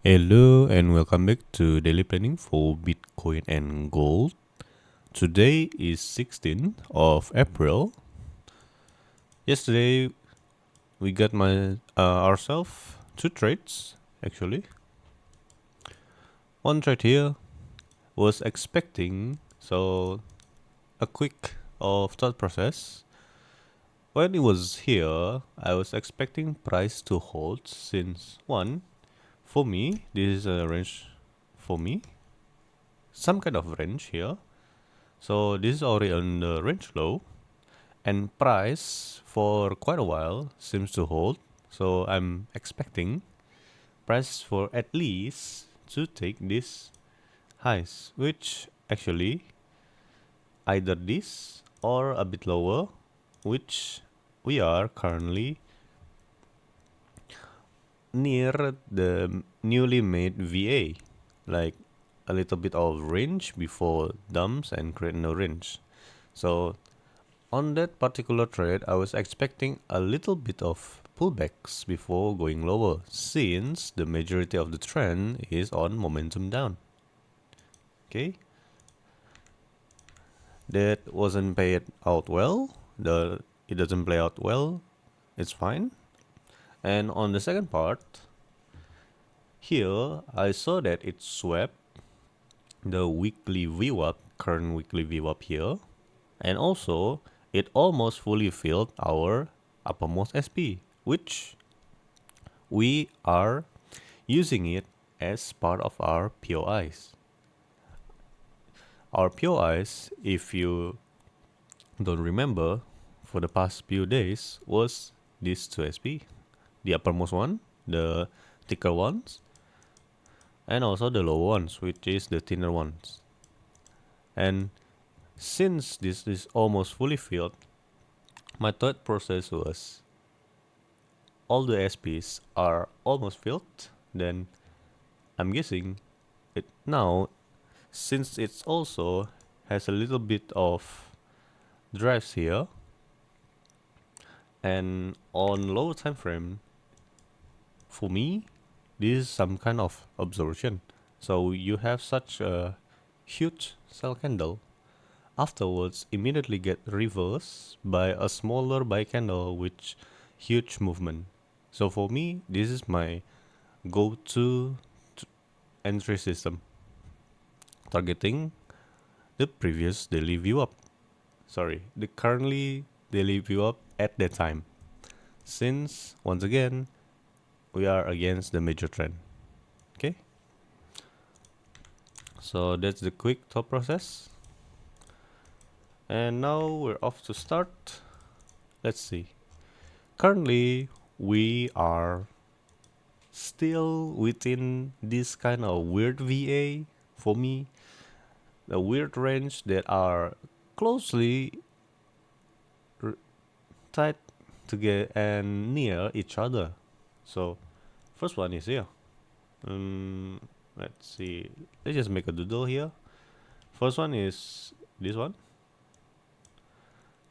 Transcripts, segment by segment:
Hello and welcome back to daily planning for Bitcoin and gold. Today is 16th of April. Yesterday we got ourselves two trades actually. One trade here was expecting a quick of thought process. When it was here, I was expecting price to hold since one for me this is a range for me, some kind of range here. So this is already on the range low, and price for quite a while seems to hold. So I'm expecting price for at least to take this highs, which actually either this or a bit lower, which we are currently near the newly made VA, like a little bit of range before dumps and create no range. So on that particular trade, I was expecting a little bit of pullbacks before going lower, since the majority of the trend is on momentum down. Okay, that wasn't paid out well. It doesn't play out well. It's fine. And on the second part, here I saw that it swept the weekly VWAP, current weekly VWAP here, and also it almost fully filled our uppermost SP, which we are using it as part of our POIs. Our POIs, if you don't remember, for the past few days was these two SP, the uppermost one, the thicker ones, and also the lower ones, which is the thinner ones. And since this is almost fully filled, my thought process was all the SPs are almost filled, then I'm guessing it now, since it's also has a little bit of drives here, and on lower time frame, for me, this is some kind of absorption. So you have such a huge sell candle, afterwards immediately get reversed by a smaller buy candle with huge movement. So for me, this is my go-to entry system, targeting the previous daily view up. Sorry, the currently daily view up at that time. Since once again, we are against the major trend. Okay, so that's the quick thought process. And now we're off to start. Let's see. Currently, we are still within this kind of weird VA for me. The weird range that are closely tied together and near each other. So, first one is here. Let's see. Let's just make a doodle here. First one is this one.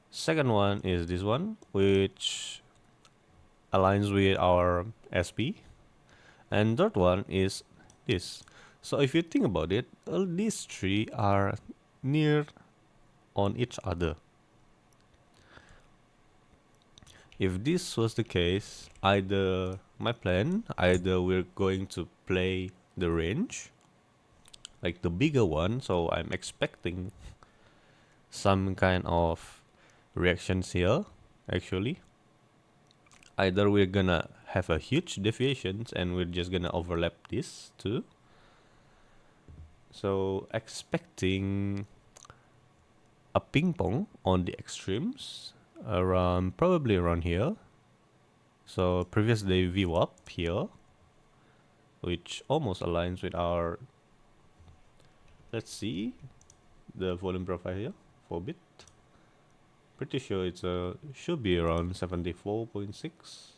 Second one is this one, which aligns with our SP. And third one is this. So if you think about it, these three are near on each other. If this was the case, either we're going to play the range, like the bigger one, so I'm expecting some kind of reactions here, actually. Either we're gonna have a huge deviations and we're just gonna overlap this too. So expecting a ping pong on the extremes around, probably around here. So previous day view up here, which almost aligns with our, let's see, the volume profile here for bit. Pretty sure it's should be around 74.6.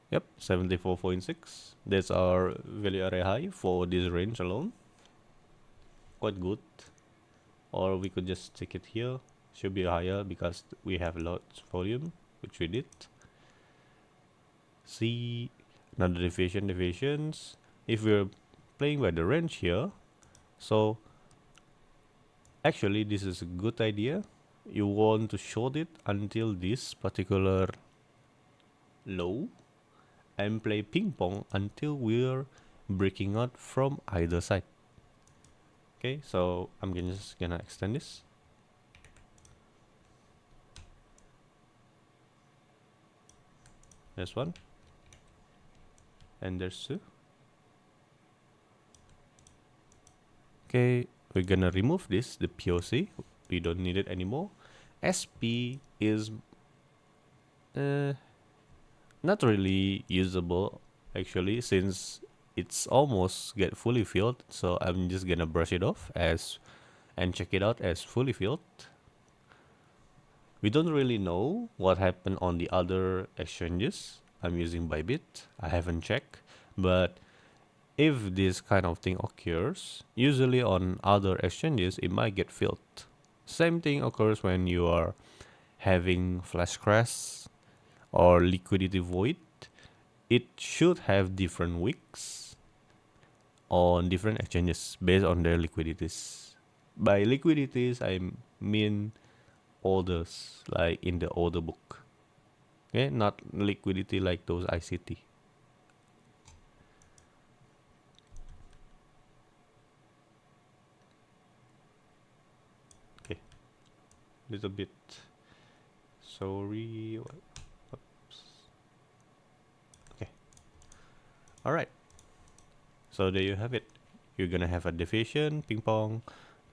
Yep, 74.6. That's our value area high for this range alone. Quite good. Or we could just take it here. Should be higher because we have lots volume, which we did. See, Another deviations. If we're playing by the range here, so actually this is a good idea. You want to short it until this particular low and play ping pong until we're breaking out from either side. Okay, so I'm just gonna extend this. There's one, and there's two. Okay, we're gonna remove this, the POC. We don't need it anymore. SP is uh, not really usable actually, since it's almost get fully filled. So I'm just gonna brush it off as and check it out as fully filled. We don't really know what happened on the other exchanges. I'm using Bybit. I haven't checked, but if this kind of thing occurs, usually on other exchanges it might get filled. Same thing occurs when you are having flash crash or liquidity void. It should have different wicks on different exchanges based on their liquidities. By liquidities, I mean orders, like in the order book. Okay, not liquidity like those ICT. Okay, little bit. Sorry. Oops. Okay. All right. So there you have it. You're gonna have a deviation, ping pong,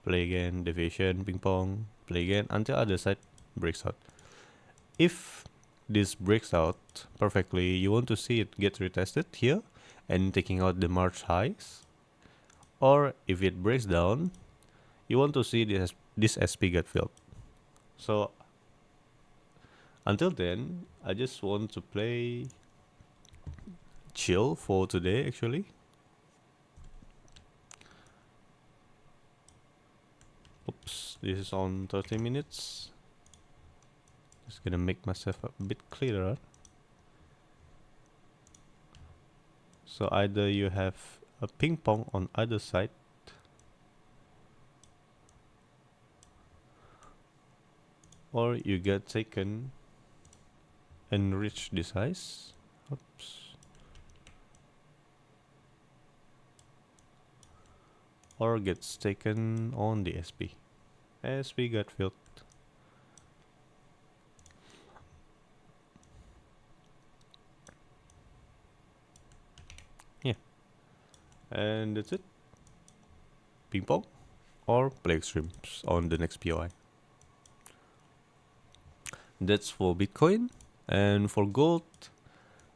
play again, deviation, ping pong, play again until other side breaks out. If this breaks out perfectly, you want to see it get retested here and taking out the March highs. Or if it breaks down, you want to see this SP get filled. So until then, I just want to play chill for today actually. Oops, this is on 30 minutes. Just gonna make myself a bit clearer. So either you have a ping pong on either side, or you get taken and reach this size. Oops. Or gets taken on the SP. SP got filled. Yeah. And that's it. Ping pong or play extremes on the next POI. That's for Bitcoin. And for gold,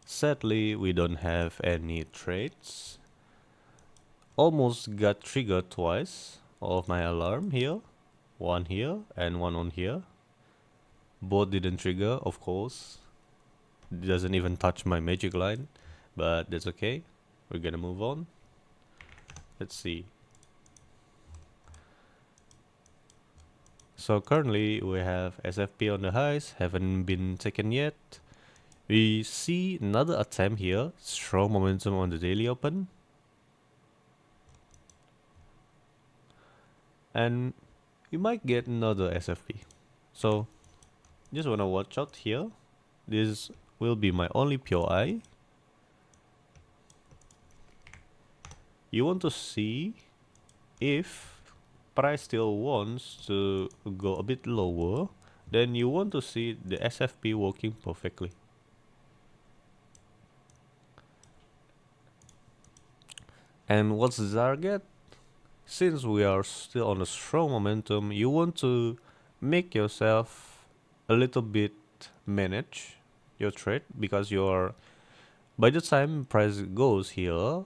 sadly, we don't have any trades. Almost got triggered twice of my alarm here. One here and one on here. Both didn't trigger, of course. It doesn't even touch my magic line, but that's okay. We're gonna move on. Let's see. So currently we have SFP on the highs, haven't been taken yet. We see another attempt here, strong momentum on the daily open. And we might get another SFP. So just wanna watch out here. This will be my only POI. You want to see if price still wants to go a bit lower, then you want to see the SFP working perfectly. And what's the target? Since we are still on a strong momentum, you want to make yourself a little bit manage your trade, because you're by the time price goes here,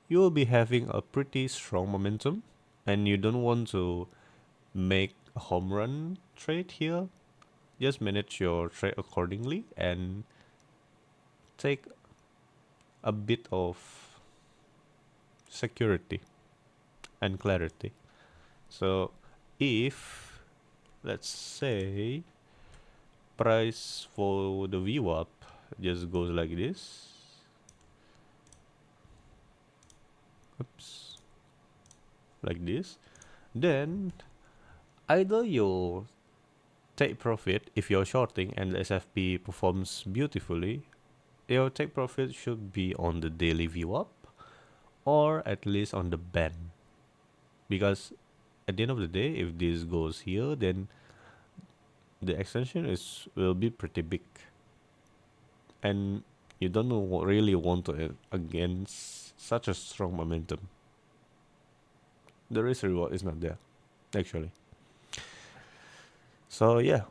you will be having a pretty strong momentum, and you don't want to make a home run trade here. Just manage your trade accordingly and take a bit of security and clarity. So if, let's say, price for the VWAP just goes like this, oops, like this, then either you take profit if you're shorting and the SFP performs beautifully, your take profit should be on the daily view up or at least on the band. Because at the end of the day, if this goes here, then the extension is will be pretty big, and you don't really want to against such a strong momentum. The risk reward is not there, actually. So yeah,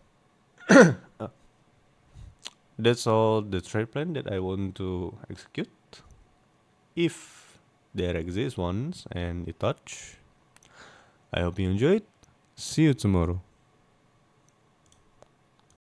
that's all the trade plan that I want to execute. If there exists ones and it touch, I hope you enjoyed. See you tomorrow.